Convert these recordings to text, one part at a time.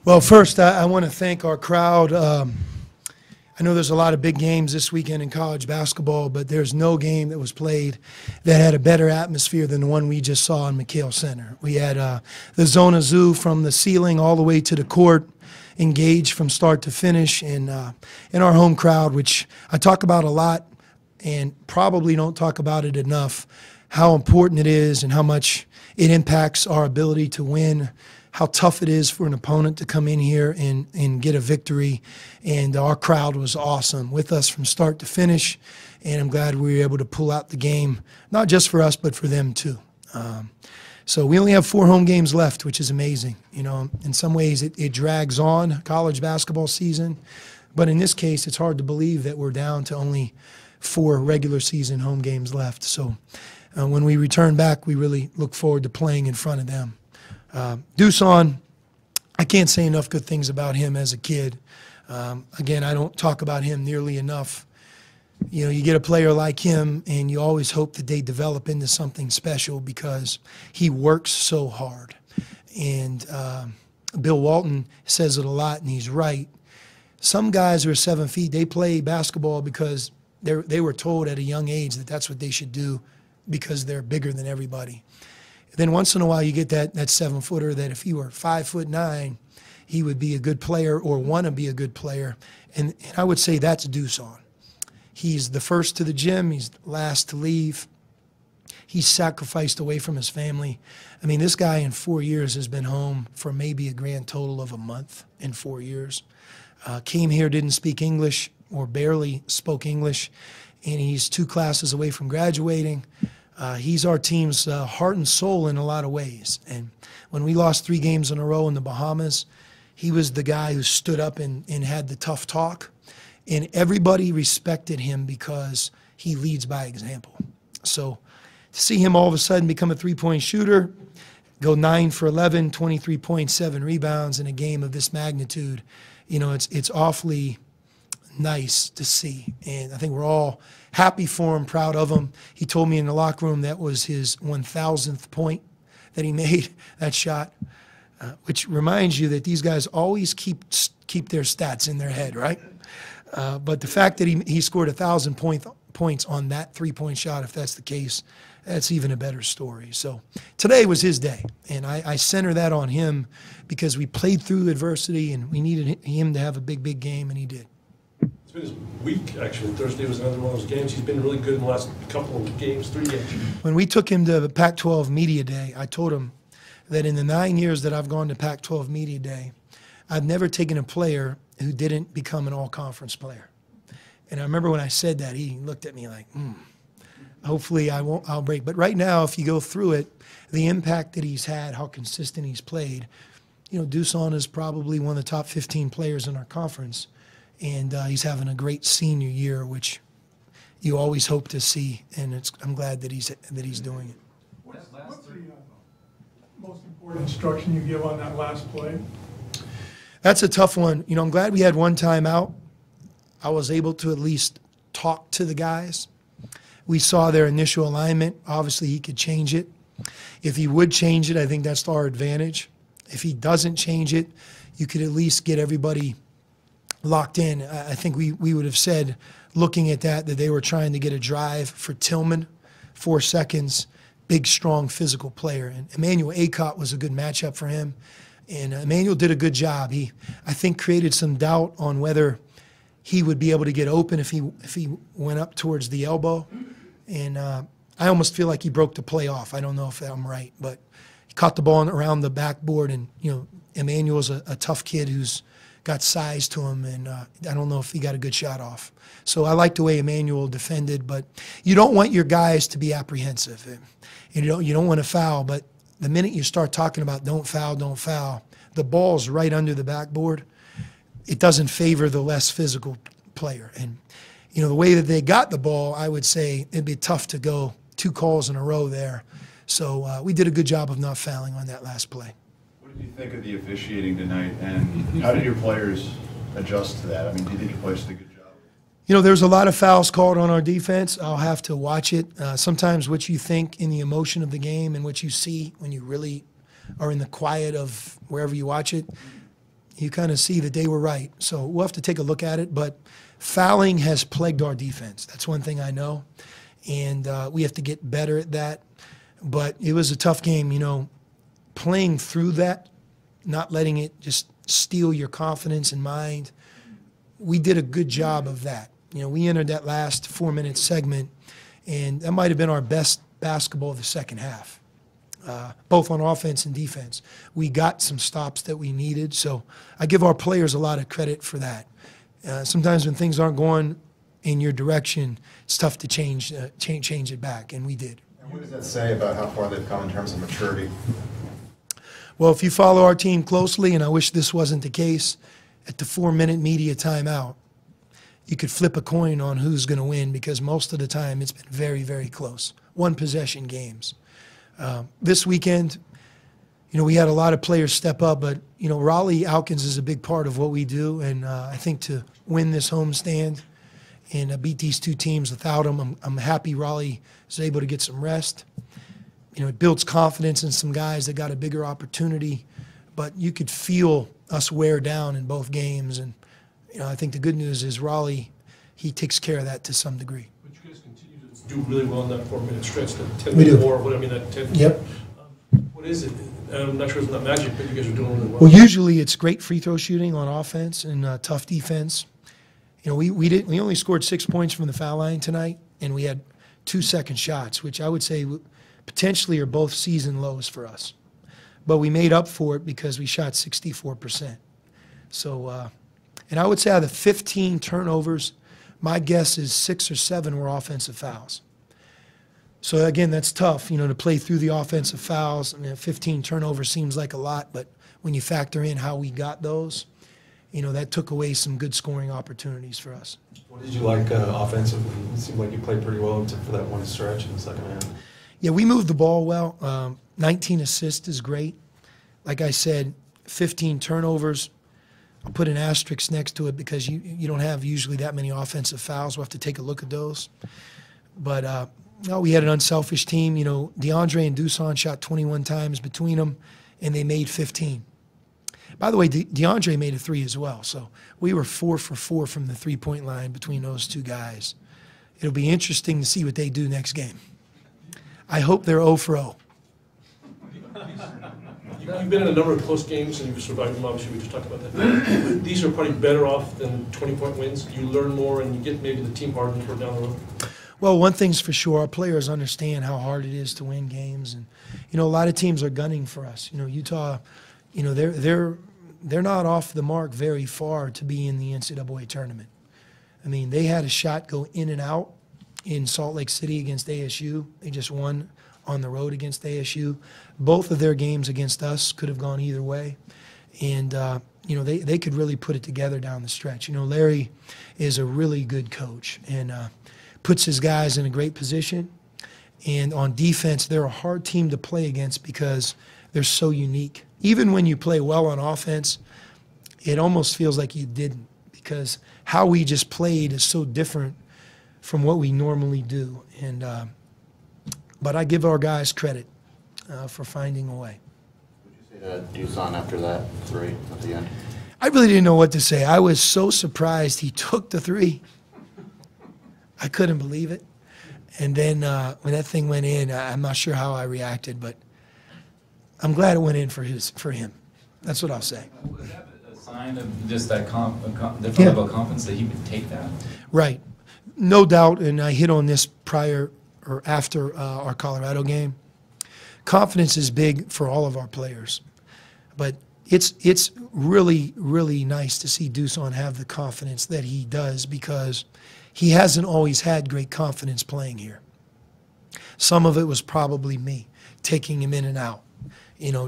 Well, first, I want to thank our crowd. I know there's a lot of big games this weekend in college basketball, but there's no game that was played that had a better atmosphere than the one we just saw in McKale Center. We had the Zona Zoo from the ceiling all the way to the court, engaged from start to finish, and our home crowd, which I talk about a lot and probably don't talk about it enough, how important it is and how much it impacts our ability to win, how tough it is for an opponent to come in here and get a victory. And our crowd was awesome with us from start to finish, and I'm glad we were able to pull out the game, not just for us, but for them too. So we only have 4 home games left, which is amazing. You know, in some ways it drags on college basketball season, but in this case it's hard to believe that we're down to only 4 regular season home games left. So when we return back, we really look forward to playing in front of them. Dusan, I can't say enough good things about him as a kid. Again, I don't talk about him nearly enough. You know, you get a player like him, and you always hope that they develop into something special because he works so hard. And Bill Walton says it a lot, and he's right. Some guys who are 7 feet, they play basketball because they were told at a young age that that's what they should do because they're bigger than everybody. Then once in a while you get that 7-footer that if he were 5'9", he would be a good player or want to be a good player. And I would say that's Dusan. He's the first to the gym. He's the last to leave. He's sacrificed away from his family. I mean, this guy in 4 years has been home for maybe a grand total of a month in 4 years. Came here, didn't speak English or barely spoke English, and he's 2 classes away from graduating. He's our team's heart and soul in a lot of ways. And when we lost 3 games in a row in the Bahamas, he was the guy who stood up and had the tough talk. And everybody respected him because he leads by example. So to see him all of a sudden become a 3-point shooter, go 9 for 11, 23.7 rebounds in a game of this magnitude, you know, it's awfully nice to see. And I think we're all happy for him, proud of him. He told me in the locker room that was his 1,000th point that he made, that shot, which reminds you that these guys always keep their stats in their head, right? But the fact that he scored 1,000 points on that 3-point shot, if that's the case, that's even a better story. So today was his day, and I center that on him because we played through adversity and we needed him to have a big game, and he did. It's been his week, actually. Thursday was another one of those games. He's been really good in the last couple of games, 3 games. When we took him to the Pac-12 Media Day, I told him that in the 9 years that I've gone to Pac-12 Media Day, I've never taken a player who didn't become an all-conference player. And I remember when I said that, he looked at me like, hopefully I'll break. But right now, if you go through it, the impact that he's had, how consistent he's played, you know, Dusan is probably one of the top 15 players in our conference. And he's having a great senior year, which you always hope to see, and I'm glad that he's doing it. What's the most important instruction you give on that last play? That's a tough one. You know, I'm glad we had one timeout. I was able to at least talk to the guys. We saw their initial alignment. Obviously, he could change it. If he would change it, I think that's to our advantage. If he doesn't change it, you could at least get everybody locked in. I think we would have said, looking at that they were trying to get a drive for Tillman, 4 seconds, big, strong, physical player. And Emmanuel Acott was a good matchup for him. And Emmanuel did a good job. He, I think, created some doubt on whether he would be able to get open if he went up towards the elbow. And I almost feel like he broke the play off. I don't know if I'm right, but he caught the ball around the backboard. And, you know, Emmanuel's a tough kid who's got size to him, and I don't know if he got a good shot off. So I like the way Emmanuel defended, but you don't want your guys to be apprehensive. And you don't want to foul, but the minute you start talking about don't foul, the ball's right under the backboard. It doesn't favor the less physical player. And, you know, the way that they got the ball, I would say it'd be tough to go 2 calls in a row there. So we did a good job of not fouling on that last play. What did you think of the officiating tonight, and how did your players adjust to that? I mean, do you think your players did a good job? You know, there's a lot of fouls called on our defense. I'll have to watch it. Sometimes what you think in the emotion of the game and what you see when you really are in the quiet of wherever you watch it, you kind of see that they were right. So we'll have to take a look at it. But fouling has plagued our defense. That's one thing I know. And we have to get better at that. But it was a tough game, playing through that, not letting it just steal your confidence and mind. We did a good job of that. We entered that last 4-minute segment, and that might have been our best basketball of the second half, both on offense and defense. We got some stops that we needed, so I give our players a lot of credit for that. Sometimes when things aren't going in your direction, it's tough to change it back, and we did. And what does that say about how far they've come in terms of maturity? Well, if you follow our team closely, and I wish this wasn't the case, at the 4-minute media timeout, you could flip a coin on who's going to win because most of the time it's been very, very close. One-possession games. This weekend, we had a lot of players step up, but, Raleigh Alkins is a big part of what we do, and I think to win this homestand and beat these two teams without them, I'm happy Raleigh is able to get some rest. It builds confidence in some guys that got a bigger opportunity, but you could feel us wear down in both games, and I think the good news is Raleigh, he takes care of that to some degree. But you guys continue to do really well in that 4-minute stretch, that 10 We do. more, that 10. Yep. What is it? I'm not sure it's not magic, but you guys are doing really well. Well, usually it's great free throw shooting on offense and tough defense. We only scored 6 points from the foul line tonight, and we had 2 second shots, which I would say potentially are both season lows for us. But we made up for it because we shot 64%. So, and I would say out of the 15 turnovers, my guess is 6 or 7 were offensive fouls. So again, that's tough, to play through the offensive fouls. 15 turnovers seems like a lot, but when you factor in how we got those, that took away some good scoring opportunities for us. What did you like offensively? It seemed like you played pretty well except for that one stretch in the second half. Yeah, we moved the ball well. 19 assists is great. Like I said, 15 turnovers. I'll put an asterisk next to it because you don't have usually that many offensive fouls. We'll have to take a look at those. But we had an unselfish team. DeAndre and Dusan shot 21 times between them, and they made 15. By the way, DeAndre made a 3 as well. So we were 4 for 4 from the three-point line between those two guys. It'll be interesting to see what they do next game. I hope they're 0 for 0. You've been in a number of close games and you've survived them, obviously, we just talked about that. These are probably better off than 20-point wins. You learn more and you get maybe the team hardened for down the road. Well, one thing's for sure, our players understand how hard it is to win games. And, a lot of teams are gunning for us. Utah, they're not off the mark very far to be in the NCAA tournament. I mean, they had a shot go in and out in Salt Lake City against ASU. They just won on the road against ASU. Both of their games against us could have gone either way. And, they could really put it together down the stretch. Larry is a really good coach and puts his guys in a great position. And on defense, they're a hard team to play against because they're so unique. Even when you play well on offense, it almost feels like you didn't because how we just played is so different from what we normally do. And but I give our guys credit for finding a way. Would you say to Dusan after that 3 at the end? I really didn't know what to say. I was so surprised he took the 3. I couldn't believe it. And then when that thing went in, I'm not sure how I reacted, but I'm glad it went in for him. That's what I'll say. Was that a sign of just that different Yeah. level of confidence that he would take that? Right. No doubt, and I hit on this prior or after our Colorado game. Confidence is big for all of our players. But it's really, really nice to see Dusan have the confidence that he does because he hasn't always had great confidence playing here. Some of it was probably me, taking him in and out,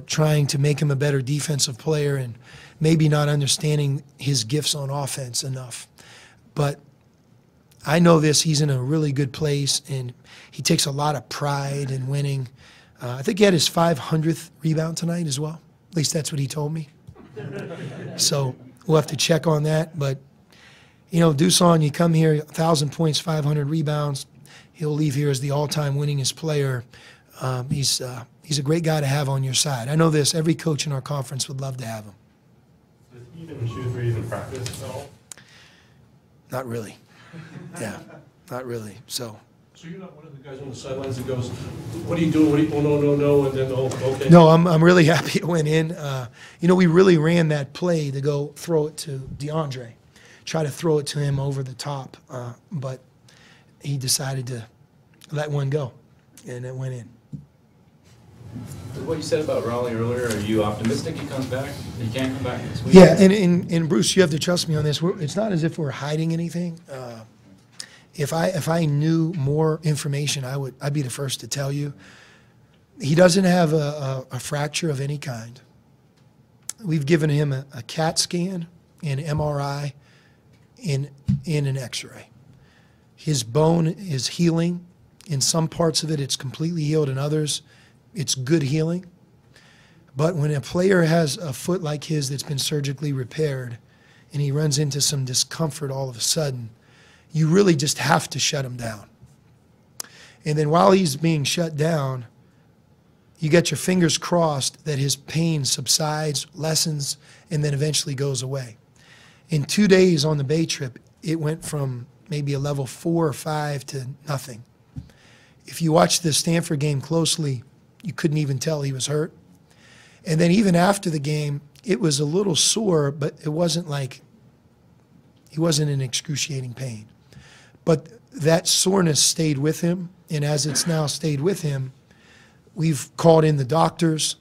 trying to make him a better defensive player and maybe not understanding his gifts on offense enough. But I know this, he's in a really good place, and he takes a lot of pride in winning. I think he had his 500th rebound tonight as well. At least that's what he told me. So we'll have to check on that. But, Dusan, you come here, 1,000 points, 500 rebounds. He'll leave here as the all-time winningest player. He's a great guy to have on your side. I know this, every coach in our conference would love to have him. Even Shrewsbury even practice at all? Not really. Yeah, not really. So, So you're not one of the guys on the sidelines that goes, what are you doing? What are you, oh, no, and then, oh, okay. no, I'm really happy it went in. We really ran that play to go throw it to DeAndre, try to throw it to him over the top, but he decided to let one go, and it went in. What you said about Raleigh earlier, are you optimistic he comes back? He can come back next week? Yeah, and Bruce, you have to trust me on this. It's not as if we're hiding anything. If I knew more information, I'd be the first to tell you. He doesn't have a fracture of any kind. We've given him a CAT scan, an MRI, and an X-ray. His bone is healing. In some parts of it, it's completely healed. In others, it's good healing. But when a player has a foot like his that's been surgically repaired and he runs into some discomfort all of a sudden, you really just have to shut him down. And then while he's being shut down, you get your fingers crossed that his pain subsides, lessens, and then eventually goes away. In 2 days on the Bay trip, it went from maybe a level 4 or 5 to nothing. If you watch the Stanford game closely, you couldn't even tell he was hurt. And then even after the game, it was a little sore, but it wasn't like he wasn't in excruciating pain. But that soreness stayed with him, and as it's now stayed with him, we've called in the doctors.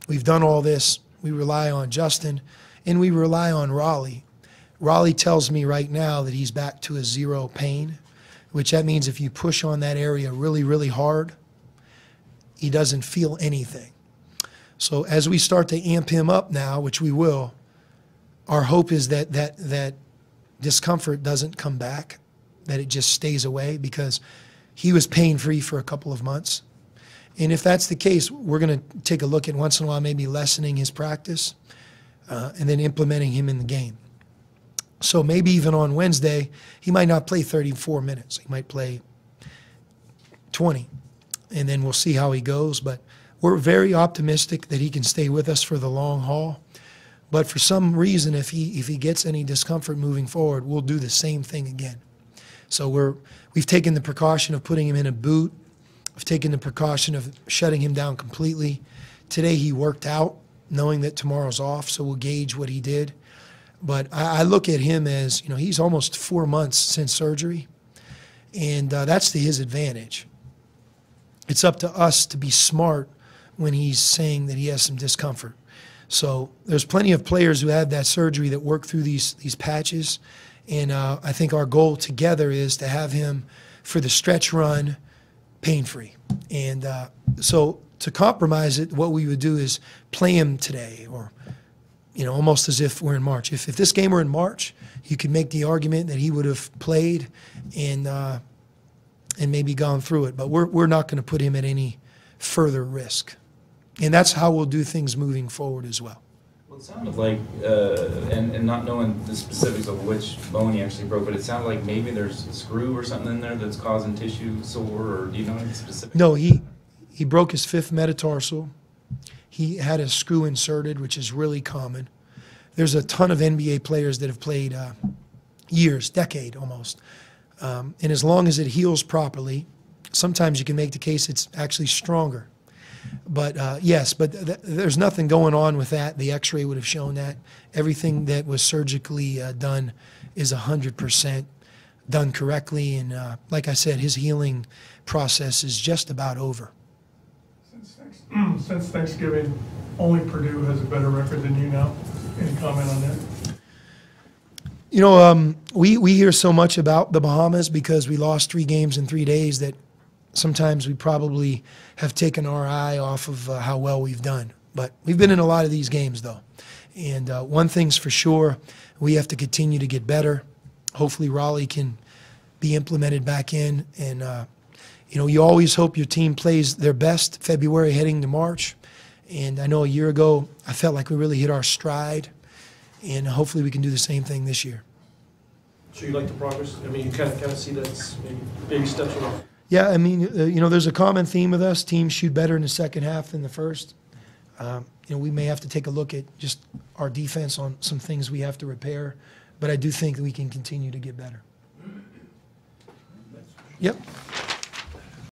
We've done all this. We rely on Justin, and we rely on Raleigh. Raleigh tells me right now that he's back to a 0 pain, which that means if you push on that area really, really hard, he doesn't feel anything. So as we start to amp him up now, which we will, our hope is that that discomfort doesn't come back, that it just stays away, because he was pain-free for a couple of months. And if that's the case, we're going to take a look at once in a while maybe lessening his practice and then implementing him in the game. So maybe even on Wednesday, he might not play 34 minutes. He might play 20, and then we'll see how he goes. But we're very optimistic that he can stay with us for the long haul. But for some reason, if he gets any discomfort moving forward, we'll do the same thing again. So we've taken the precaution of putting him in a boot. We've taken the precaution of shutting him down completely. Today he worked out, knowing that tomorrow's off, so we'll gauge what he did. But I look at him as, he's almost 4 months since surgery, and that's to his advantage. It's up to us to be smart when he's saying that he has some discomfort. So there's plenty of players who have that surgery that work through these patches, and I think our goal together is to have him for the stretch run pain-free. And so to compromise it, what we would do is play him today, or almost as if we're in March. If this game were in March, you could make the argument that he would have played and maybe gone through it. But we're not going to put him at any further risk. And that's how we'll do things moving forward as well. Well, it sounded like, and not knowing the specifics of which bone he actually broke, but it sounded like maybe there's a screw or something in there that's causing tissue sore, or do you know any specifics? No, he broke his 5th metatarsal. He had a screw inserted, which is really common. There's a ton of NBA players that have played years, decade almost. And as long as it heals properly, sometimes you can make the case it's actually stronger. But yes, but there's nothing going on with that. The X-ray would have shown that. Everything that was surgically done is 100% done correctly. And like I said, his healing process is just about over. Since Thanksgiving, only Purdue has a better record than you now. Any comment on that? We hear so much about the Bahamas because we lost 3 games in 3 days that sometimes we probably have taken our eye off of how well we've done. But we've been in a lot of these games, though. And one thing's for sure, we have to continue to get better. Hopefully Raleigh can be implemented back in. And, you always hope your team plays their best February heading to March. And I know a year ago, I felt like we really hit our stride. And hopefully we can do the same thing this year. So you like the progress? I mean, you kind of see that's maybe baby steps along. Yeah, I mean, there's a common theme with us. Teams shoot better in the second half than the first. We may have to take a look at just our defense on some things we have to repair, but I do think we can continue to get better. Yep.